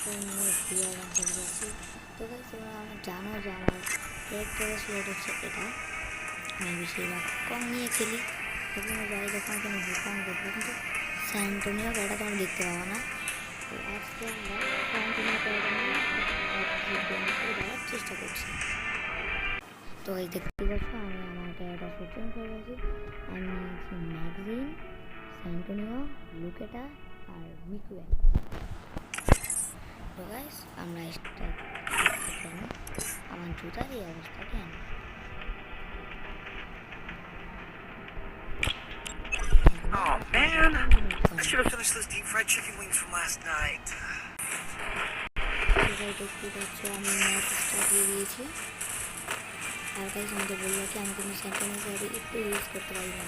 Character নিয়ে VR run চলে যাচ্ছি। তো গাইস তোমরা জানো যে আমার ক্যারেক্টারের স্লট হচ্ছে এটা। আমি বেশিরভাগ কম নিয়ে খেলি, এখানে যাই যখন কোনো ভুকান দেখবো, কিন্তু স্যান্টোনিও ক্যারেক্টার তোমরা দেখতে পাবো না। তো আজকে আমরা স্যান্টোনিও ক্যারেক্টার নিয়ে দেওয়ার চেষ্টা করছি। তো এই দেখতে পাচ্ছ আমি আমার ক্যারেক্টার চেঞ্জ করে গেছি। আমি নিয়েছি ম্যাগজিন, স্যান্টোনিও, লুকেটা আর মিকুয়েল। তো গাইস আমরা স্টার্ট কেন আমার জুতার এই অবস্থা কেন? Oh man, I should have finished those deep fried chicken wings from last night. দেখতে পাচ্ছ আমি ম্যাচ স্টার্ট দিয়ে দিয়েছি। আর গাইস আমাদের বললো কি আমি কিন্তু স্যান্টোনিও ক্যারেক্টার একটু ইউজ করতে পারি না।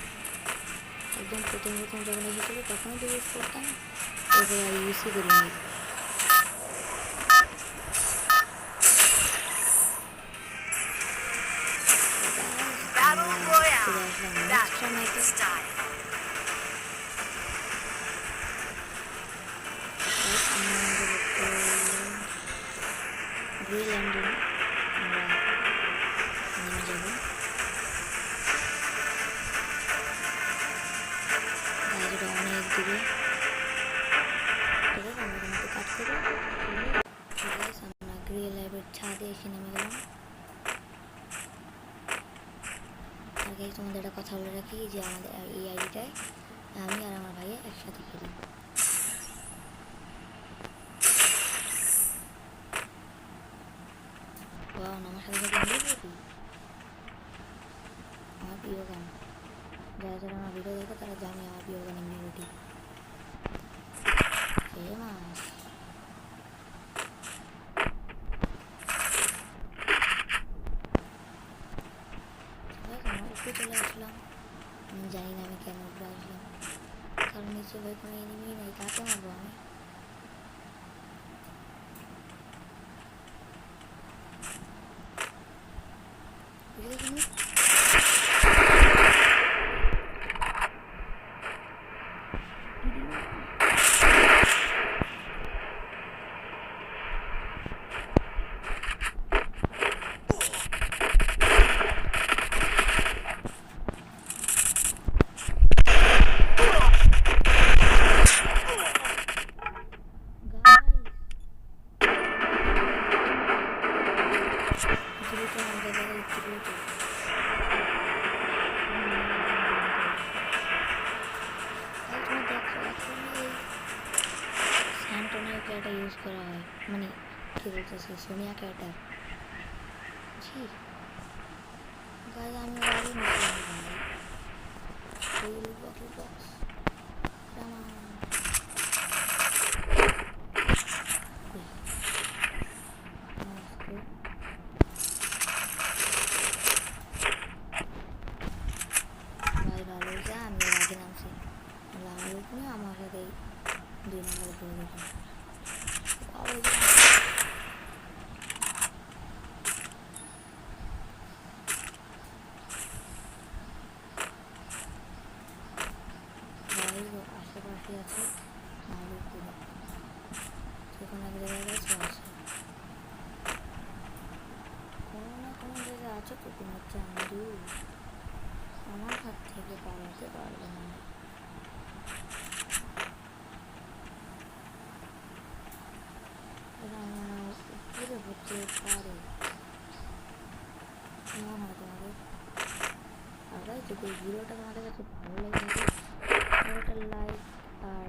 একদম প্রথম যখন এসেছিলো তখনই তো ইউজ করতাম, এরপরে আর ইউজই করিনি। গ্রিনল্যান্ডে আমরা নেমে যাব। গাড়িটা অনেক দূরে, আমরা কিন্তু কাট করে আমরা গ্রিল ল্যাবের ছাদে এসে নেমে গেলাম। আর গাইস তোমাদের একটা কথা বলে রাখি যে আমাদের এই আইডিটায় আমি আর আমার ভাইয়া একসাথে খেলি। আমার সাথে সাথে আমার প্রিয় গান, যারা যারা আমার ভিডিও দেখে তারা জানে আমার প্রিয় গান ইমরিটি ফেমাস। আমার উপরে চলে আসলাম, আমি জানি না আমি কেন উপরে আসলাম, কারণ নিচে ভাই কোনো এনিমি নেই, কাকে মারবো আমি? স্যান্টোনিও ক্যারেক্টার ইউজ করা হয়, মানে কী বলতেছি সোনিয়া ক্যারেক্টার। জি গাইজ আমি বাড়ি বক্স আমার সাথে 2 নম্বর করে দেখুন। আশেপাশে আছে সেখানে এক জায়গায় গেছে আছে, কোনো না কোনো জায়গায় আছে তো তোমার চান্দু, আমার হাত থেকে পালাতে পারবে না। উপরে হতে পারে মনে হয় তোমাদের। আর ভাই যদি ভিডিওটা তোমাদের কাছে ভালো লাগে একটা লাইক আর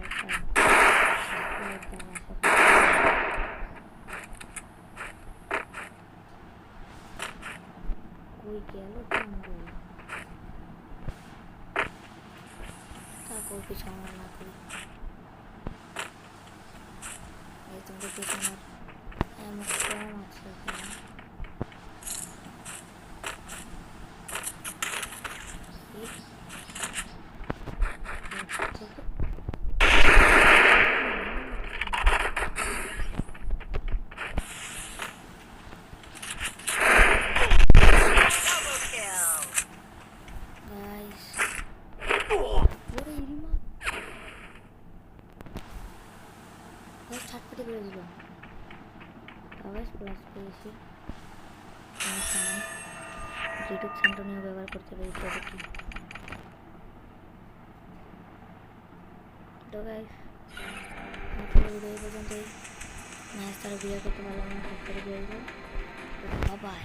সাবস্ক্রাইব দেওয়া কই গেল চান্দু, তারপর কিছু আমরা না করি। এই তোমাদের পেছনে এমন কম আছে এখানে, ছাটপাটি করে দিল। গাইস প্লাস পেয়েছি সমস্যা নেই রিডুক সেন্টোনিও ব্যবহার করতে পেরেছি ওদেরকে তো গাইস আজকের ভিডিও এই পর্যন্তই ম্যাচ তারা বিয়ে করতে পারলাম না খুব করে বিয়ে বাই